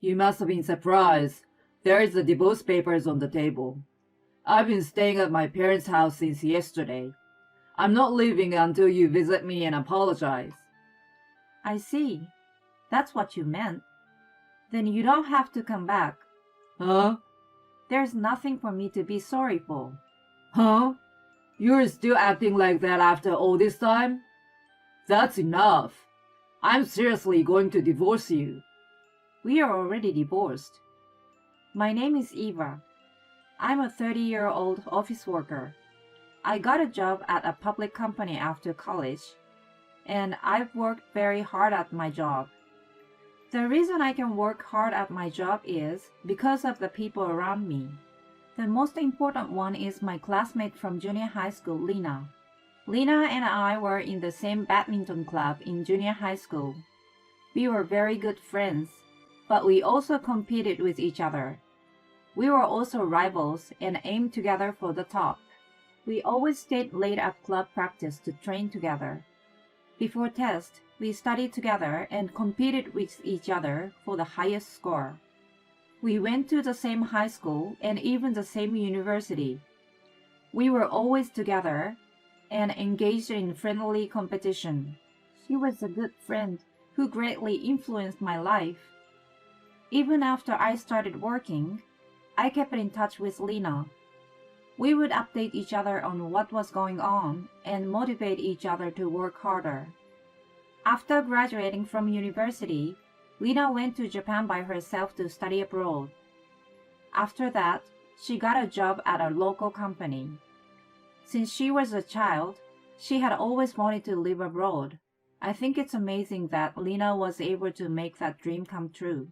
You must have been surprised. There's the divorce papers on the table. I've been staying at my parents' house since yesterday. I'm not leaving until you visit me and apologize. I see. That's what you meant. Then you don't have to come back. Huh? There's nothing for me to be sorry for. Huh? You're still acting like that after all this time? That's enough. I'm seriously going to divorce you. We are already divorced. My name is Eva. I'm a 30-year-old office worker. I got a job at a public company after college, and I've worked very hard at my job. The reason I can work hard at my job is because of the people around me. The most important one is my classmate from junior high school, Lena. Lena and I were in the same badminton club in junior high school. We were very good friends, but we also competed with each other. We were also rivals and aimed together for the top. We always stayed late at club practice to train together. Before test, we studied together and competed with each other for the highest score. We went to the same high school and even the same university. We were always together and engaged in friendly competition. She was a good friend who greatly influenced my life. Even after I started working, I kept in touch with Lena. We would update each other on what was going on and motivate each other to work harder. After graduating from university, Lena went to Japan by herself to study abroad. After that, she got a job at a local company. Since she was a child, she had always wanted to live abroad. I think it's amazing that Lena was able to make that dream come true.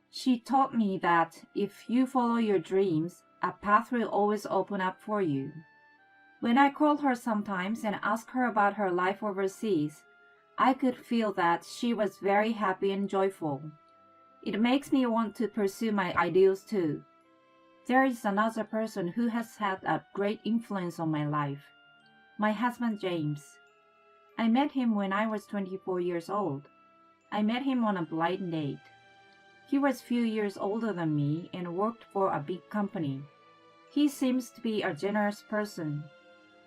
She taught me that if you follow your dreams, a path will always open up for you. When I call her sometimes and ask her about her life overseas, I could feel that she was very happy and joyful. It makes me want to pursue my ideals too. There is another person who has had a great influence on my life. My husband James. I met him when I was 24 years old. I met him on a blind date. He was few years older than me and worked for a big company. He seems to be a generous person.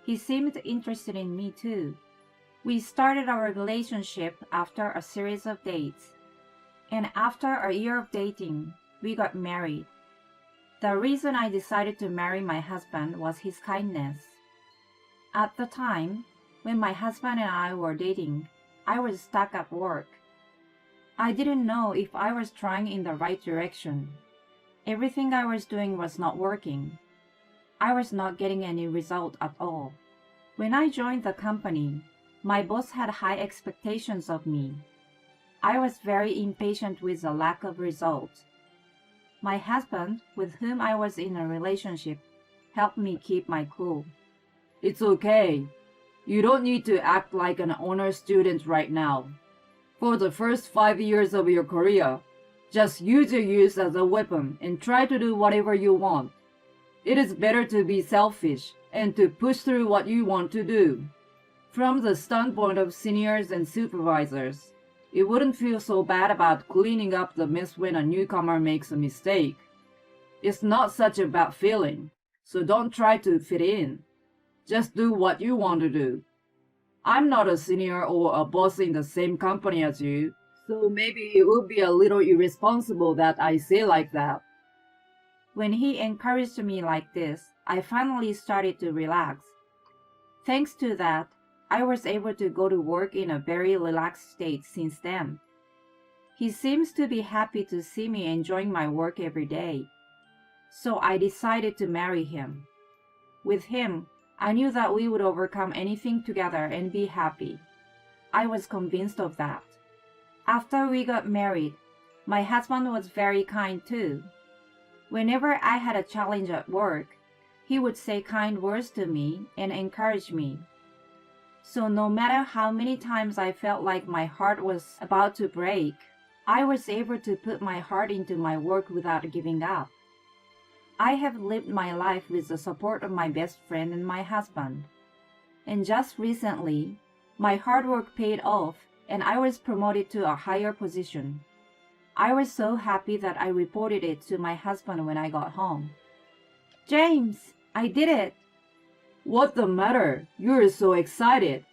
He seemed interested in me too. We started our relationship after a series of dates. And after a year of dating, we got married. The reason I decided to marry my husband was his kindness. At the time, when my husband and I were dating, I was stuck at work. I didn't know if I was trying in the right direction. Everything I was doing was not working. I was not getting any result at all. When I joined the company, my boss had high expectations of me. I was very impatient with the lack of results. My husband, with whom I was in a relationship, helped me keep my cool. It's okay. You don't need to act like an honor student right now. For the first 5 years of your career, just use your youth as a weapon and try to do whatever you want. It is better to be selfish and to push through what you want to do. From the standpoint of seniors and supervisors, it wouldn't feel so bad about cleaning up the mess when a newcomer makes a mistake. It's not such a bad feeling, so don't try to fit in. Just do what you want to do. I'm not a senior or a boss in the same company as you, so maybe it would be a little irresponsible that I say like that. When he encouraged me like this, I finally started to relax. Thanks to that, I was able to go to work in a very relaxed state since then. He seems to be happy to see me enjoying my work every day. So I decided to marry him. With him, I knew that we would overcome anything together and be happy. I was convinced of that. After we got married, my husband was very kind too. Whenever I had a challenge at work, he would say kind words to me and encourage me. So no matter how many times I felt like my heart was about to break, I was able to put my heart into my work without giving up. I have lived my life with the support of my best friend and my husband. And just recently, my hard work paid off and I was promoted to a higher position. I was so happy that I reported it to my husband when I got home. James, I did it! What the matter? You're so excited.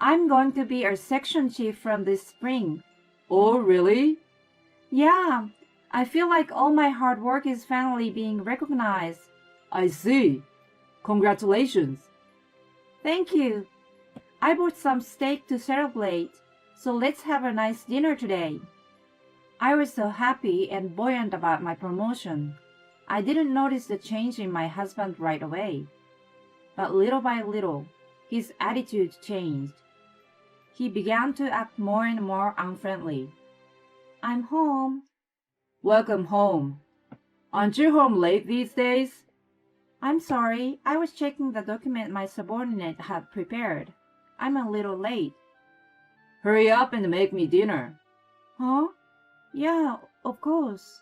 I'm going to be our section chief from this spring. Oh, really? Yeah, I feel like all my hard work is finally being recognized. I see. Congratulations. Thank you. I bought some steak to celebrate, so let's have a nice dinner today. I was so happy and buoyant about my promotion. I didn't notice the change in my husband right away. But little by little, his attitude changed. He began to act more and more unfriendly. I'm home. Welcome home. Aren't you home late these days? I'm sorry, I was checking the document my subordinate had prepared. I'm a little late. Hurry up and make me dinner. Huh? Yeah, of course.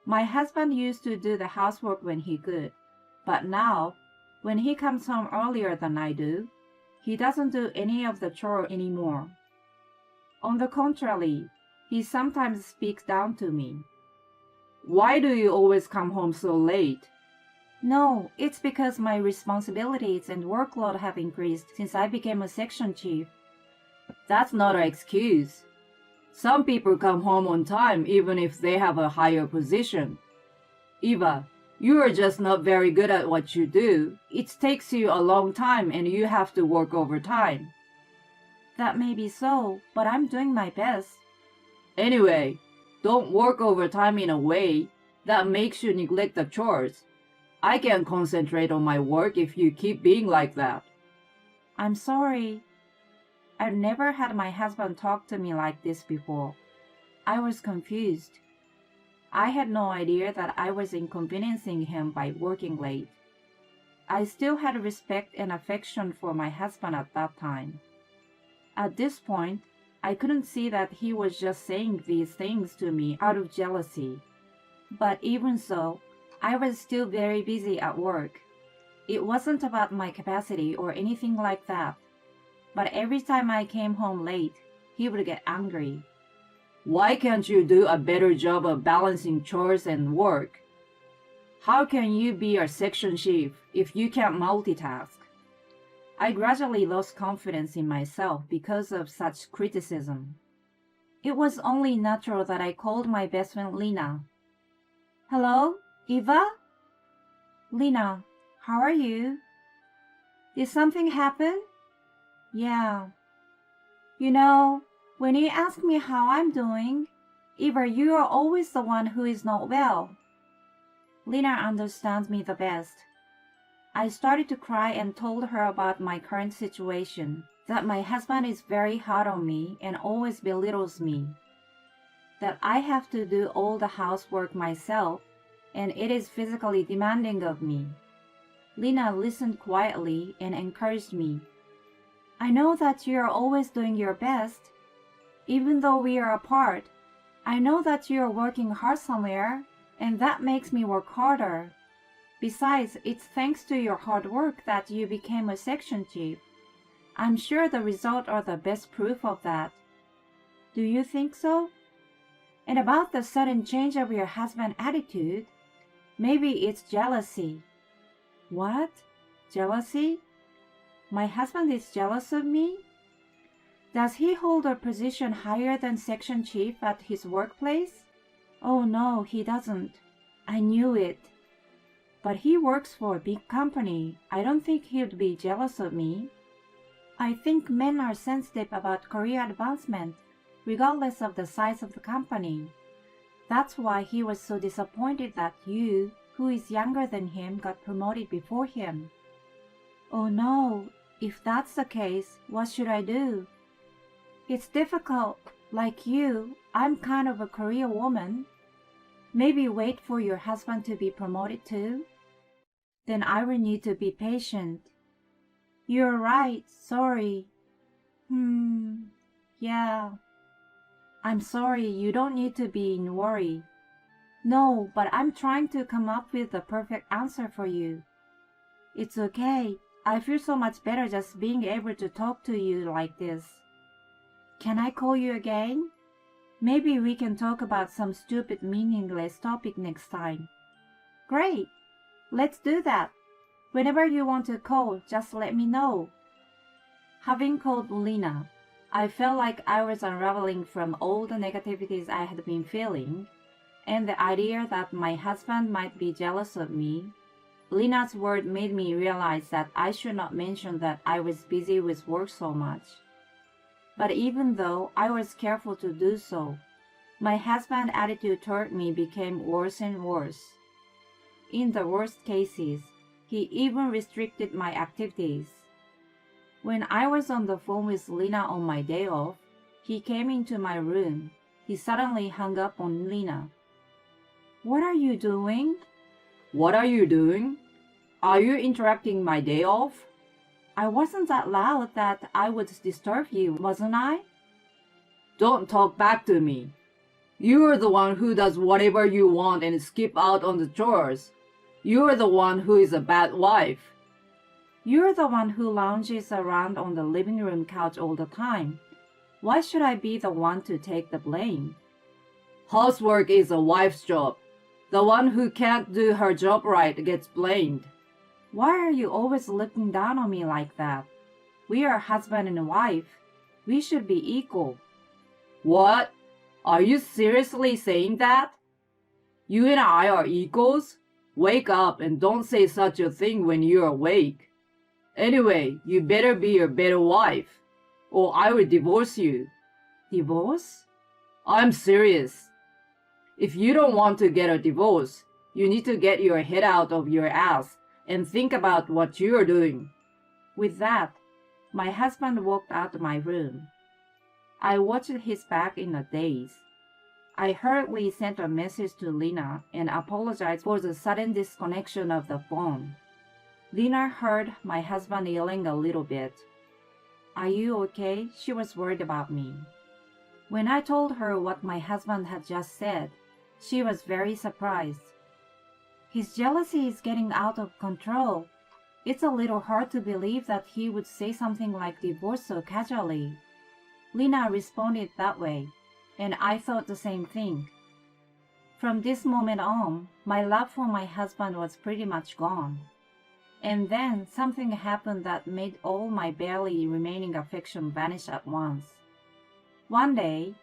My husband used to do the housework when he could, but now, when he comes home earlier than I do, he doesn't do any of the chore anymore. On the contrary, he sometimes speaks down to me. Why do you always come home so late? No, it's because my responsibilities and workload have increased since I became a section chief. That's not an excuse. Some people come home on time even if they have a higher position. Eva, you are just not very good at what you do. It takes you a long time and you have to work overtime. That may be so, but I'm doing my best. Anyway, don't work overtime in a way that makes you neglect the chores. I can't concentrate on my work if you keep being like that. I'm sorry. I've never had my husband talk to me like this before. I was confused. I had no idea that I was inconveniencing him by working late. I still had respect and affection for my husband at that time. At this point, I couldn't see that he was just saying these things to me out of jealousy. But even so, I was still very busy at work. It wasn't about my capacity or anything like that. But every time I came home late, he would get angry. Why can't you do a better job of balancing chores and work? How can you be a section chief if you can't multitask? I gradually lost confidence in myself because of such criticism. It was only natural that I called my best friend Lena. Hello, Eva? Lena, how are you? Did something happen? Yeah. You know, when you ask me how I'm doing, Eva, you are always the one who is not well. Lena understands me the best. I started to cry and told her about my current situation, that my husband is very hard on me and always belittles me, that I have to do all the housework myself and it is physically demanding of me. Lena listened quietly and encouraged me. I know that you are always doing your best. Even though we are apart, I know that you are working hard somewhere, and that makes me work harder. Besides, it's thanks to your hard work that you became a section chief. I'm sure the results are the best proof of that. Do you think so? And about the sudden change of your husband's attitude, maybe it's jealousy. What? Jealousy? My husband is jealous of me? Does he hold a position higher than section chief at his workplace? Oh no, he doesn't. I knew it. But he works for a big company. I don't think he'd be jealous of me. I think men are sensitive about career advancement, regardless of the size of the company. That's why he was so disappointed that you, who is younger than him, got promoted before him. Oh no, if that's the case, what should I do? It's difficult. Like you, I'm kind of a career woman. Maybe wait for your husband to be promoted too? Then I will need to be patient. You're right, sorry. Yeah. I'm sorry, you don't need to be in worry. No, but I'm trying to come up with the perfect answer for you. It's okay. I feel so much better just being able to talk to you like this. Can I call you again? Maybe we can talk about some stupid, meaningless topic next time. Great! Let's do that. Whenever you want to call, just let me know. Having called Lena, I felt like I was unraveling from all the negativities I had been feeling, and the idea that my husband might be jealous of me. Lena's word made me realize that I should not mention that I was busy with work so much. But even though I was careful to do so, my husband's attitude toward me became worse and worse. In the worst cases, he even restricted my activities. When I was on the phone with Lena on my day off, he came into my room. He suddenly hung up on Lena. "What are you doing?" What are you doing? Are you interrupting my day off? I wasn't that loud that I would disturb you, wasn't I? Don't talk back to me. You're the one who does whatever you want and skip out on the chores. You're the one who is a bad wife. You're the one who lounges around on the living room couch all the time. Why should I be the one to take the blame? Housework is a wife's job. The one who can't do her job right gets blamed. Why are you always looking down on me like that? We are husband and wife. We should be equal. What? Are you seriously saying that? You and I are equals? Wake up and don't say such a thing when you're awake. Anyway, you better be a better wife, or I will divorce you. Divorce? I'm serious. If you don't want to get a divorce, you need to get your head out of your ass and think about what you're doing. With that, my husband walked out of my room. I watched his back in a daze. I hurriedly sent a message to Lena and apologized for the sudden disconnection of the phone. Lena heard my husband yelling a little bit. "Are you okay?" She was worried about me. When I told her what my husband had just said, she was very surprised. "His jealousy is getting out of control. It's a little hard to believe that he would say something like divorce so casually." Lena responded that way, and I thought the same thing. From this moment on, my love for my husband was pretty much gone. And then something happened that made all my barely remaining affection vanish at once. One day,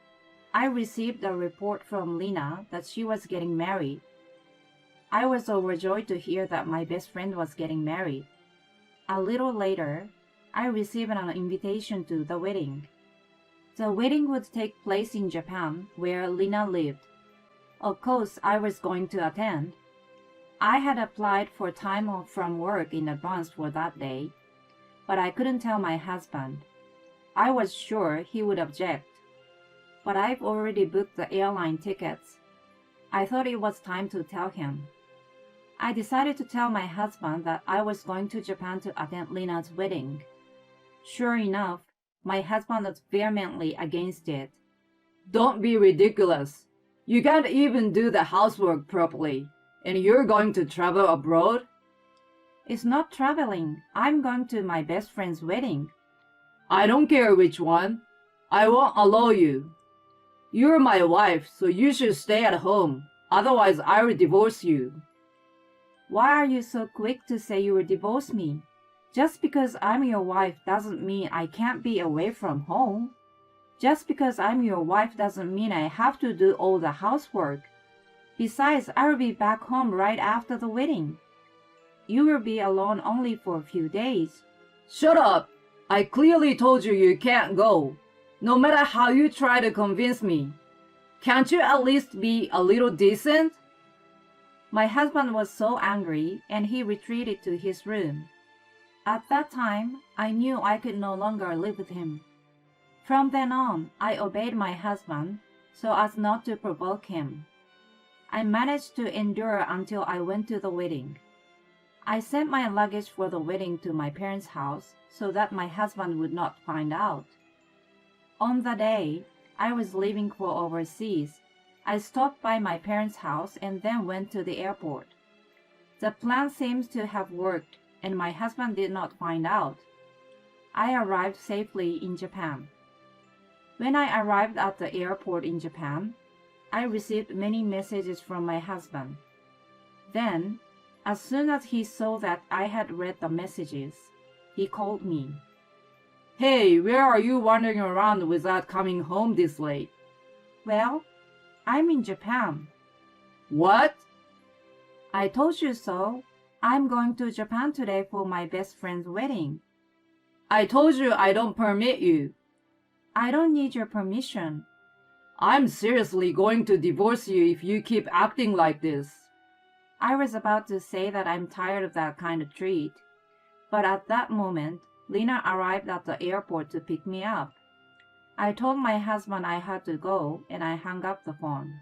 I received a report from Lena that she was getting married. I was overjoyed to hear that my best friend was getting married. A little later, I received an invitation to the wedding. The wedding would take place in Japan, where Lena lived. Of course, I was going to attend. I had applied for time off from work in advance for that day, but I couldn't tell my husband. I was sure he would object. But I've already booked the airline tickets. I thought it was time to tell him. I decided to tell my husband that I was going to Japan to attend Lena's wedding. Sure enough, my husband was vehemently against it. Don't be ridiculous. You can't even do the housework properly, and you're going to travel abroad? It's not traveling. I'm going to my best friend's wedding. I don't care which one. I won't allow you. You're my wife, so you should stay at home. Otherwise, I will divorce you. Why are you so quick to say you will divorce me? Just because I'm your wife doesn't mean I can't be away from home. Just because I'm your wife doesn't mean I have to do all the housework. Besides, I will be back home right after the wedding. You will be alone only for a few days. Shut up! I clearly told you you can't go. No matter how you try to convince me. Can't you at least be a little decent? My husband was so angry, and he retreated to his room. At that time, I knew I could no longer live with him. From then on, I obeyed my husband so as not to provoke him. I managed to endure until I went to the wedding. I sent my luggage for the wedding to my parents' house so that my husband would not find out. On the day I was leaving for overseas, I stopped by my parents' house and then went to the airport. The plan seems to have worked, and my husband did not find out. I arrived safely in Japan. When I arrived at the airport in Japan, I received many messages from my husband. Then, as soon as he saw that I had read the messages, he called me. Hey, where are you wandering around without coming home this late? Well, I'm in Japan. What? I told you so. I'm going to Japan today for my best friend's wedding. I told you I don't permit you. I don't need your permission. I'm seriously going to divorce you if you keep acting like this. I was about to say that I'm tired of that kind of treat, but at that moment, Lena arrived at the airport to pick me up. I told my husband I had to go, and I hung up the phone.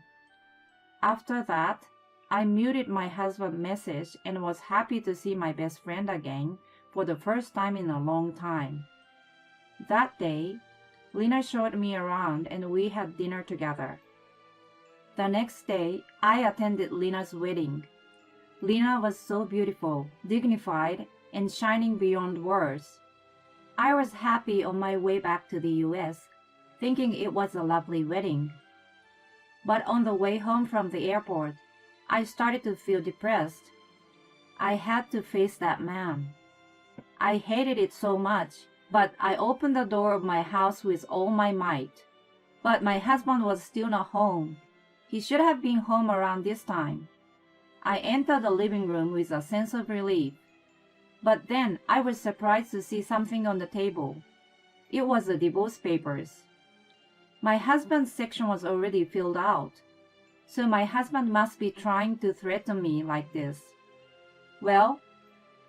After that, I muted my husband's message and was happy to see my best friend again for the first time in a long time. That day, Lena showed me around and we had dinner together. The next day, I attended Lena's wedding. Lena was so beautiful, dignified, and shining beyond words. I was happy on my way back to the US, thinking it was a lovely wedding. But on the way home from the airport, I started to feel depressed. I had to face that man. I hated it so much, but I opened the door of my house with all my might. But my husband was still not home. He should have been home around this time. I entered the living room with a sense of relief. But then I was surprised to see something on the table. It was the divorce papers. My husband's section was already filled out, so my husband must be trying to threaten me like this. Well,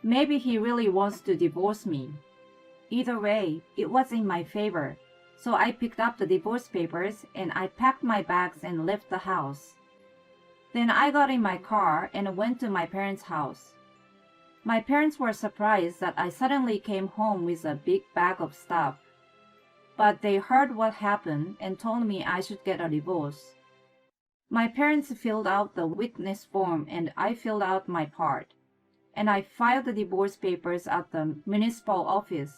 maybe he really wants to divorce me. Either way, it was in my favor, so I picked up the divorce papers and I packed my bags and left the house. Then I got in my car and went to my parents' house. My parents were surprised that I suddenly came home with a big bag of stuff. But they heard what happened and told me I should get a divorce. My parents filled out the witness form and I filled out my part. And I filed the divorce papers at the municipal office.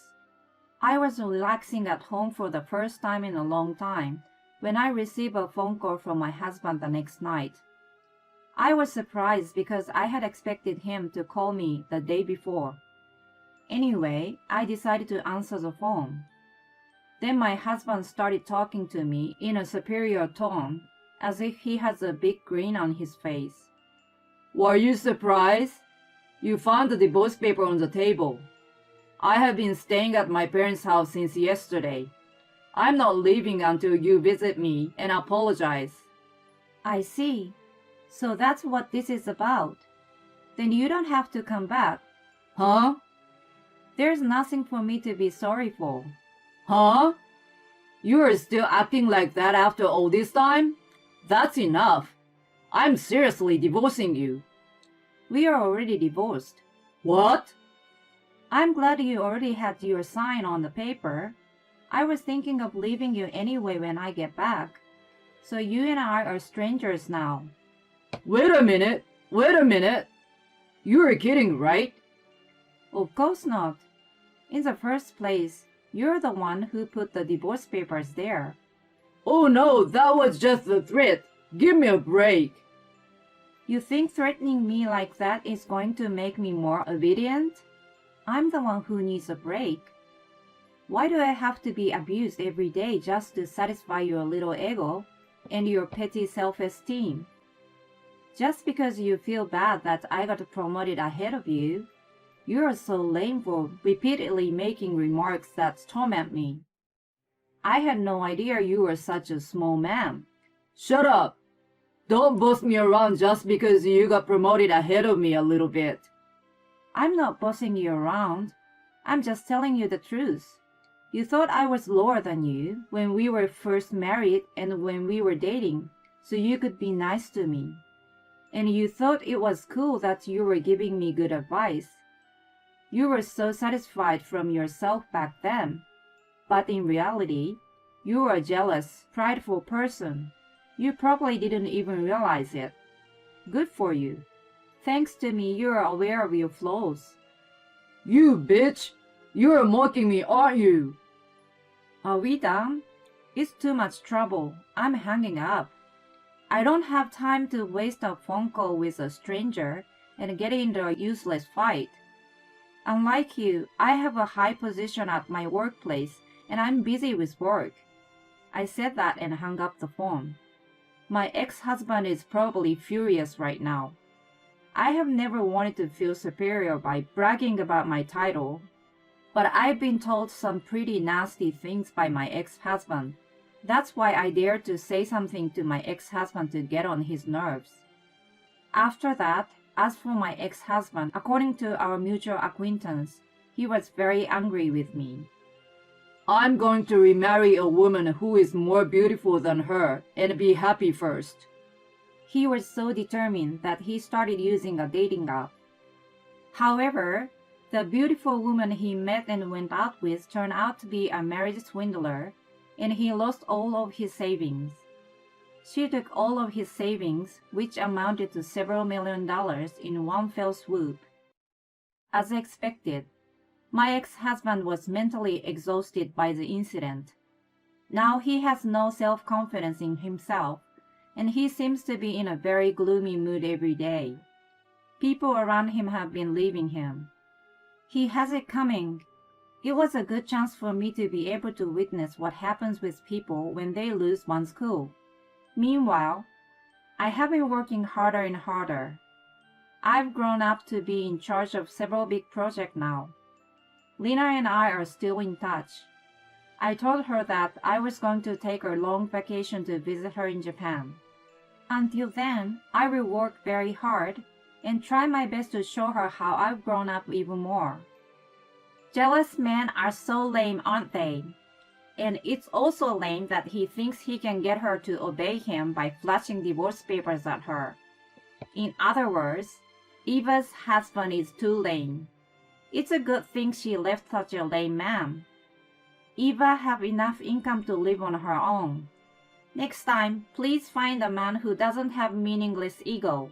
I was relaxing at home for the first time in a long time when I received a phone call from my husband the next night. I was surprised because I had expected him to call me the day before. Anyway, I decided to answer the phone. Then my husband started talking to me in a superior tone, as if he has a big grin on his face. Were you surprised? You found the divorce paper on the table. I have been staying at my parents' house since yesterday. I'm not leaving until you visit me and apologize. I see. So that's what this is about. Then you don't have to come back. Huh? There's nothing for me to be sorry for. Huh? You are still acting like that after all this time? That's enough. I'm seriously divorcing you. We are already divorced. What? I'm glad you already had your sign on the paper. I was thinking of leaving you anyway when I get back. So you and I are strangers now. Wait a minute. You are kidding, right? Of course not. In the first place, you're the one who put the divorce papers there. Oh no, that was just a threat. Give me a break. You think threatening me like that is going to make me more obedient? I'm the one who needs a break. Why do I have to be abused every day just to satisfy your little ego and your petty self-esteem? Just because you feel bad that I got promoted ahead of you, you are so lame for repeatedly making remarks that torment me. I had no idea you were such a small man. Shut up. Don't boss me around just because you got promoted ahead of me a little bit. I'm not bossing you around. I'm just telling you the truth. You thought I was lower than you when we were first married and when we were dating, so you could be nice to me. And you thought it was cool that you were giving me good advice. You were so satisfied from yourself back then. But in reality, you were a jealous, prideful person. You probably didn't even realize it. Good for you. Thanks to me, you are aware of your flaws. You bitch! You're mocking me, aren't you? Are we done? It's too much trouble. I'm hanging up. I don't have time to waste a phone call with a stranger and get into a useless fight. Unlike you, I have a high position at my workplace and I'm busy with work. I said that and hung up the phone. My ex-husband is probably furious right now. I have never wanted to feel superior by bragging about my title, but I've been told some pretty nasty things by my ex-husband. That's why I dared to say something to my ex-husband to get on his nerves. After that, as for my ex-husband, according to our mutual acquaintance, he was very angry with me. I'm going to remarry a woman who is more beautiful than her and be happy first. He was so determined that he started using a dating app. However, the beautiful woman he met and went out with turned out to be a marriage swindler, and he lost all of his savings. She took all of his savings, which amounted to several $1,000,000 in one fell swoop. As expected, my ex-husband was mentally exhausted by the incident. Now he has no self-confidence in himself, and he seems to be in a very gloomy mood every day. People around him have been leaving him. He has it coming. It was a good chance for me to be able to witness what happens with people when they lose one's cool. Meanwhile, I have been working harder and harder. I've grown up to be in charge of several big projects now. Lena and I are still in touch. I told her that I was going to take a long vacation to visit her in Japan. Until then, I will work very hard and try my best to show her how I've grown up even more. Jealous men are so lame, aren't they? And it's also lame that he thinks he can get her to obey him by flashing divorce papers at her. In other words, Eva's husband is too lame. It's a good thing she left such a lame man. Eva have enough income to live on her own. Next time, please find a man who doesn't have meaningless ego.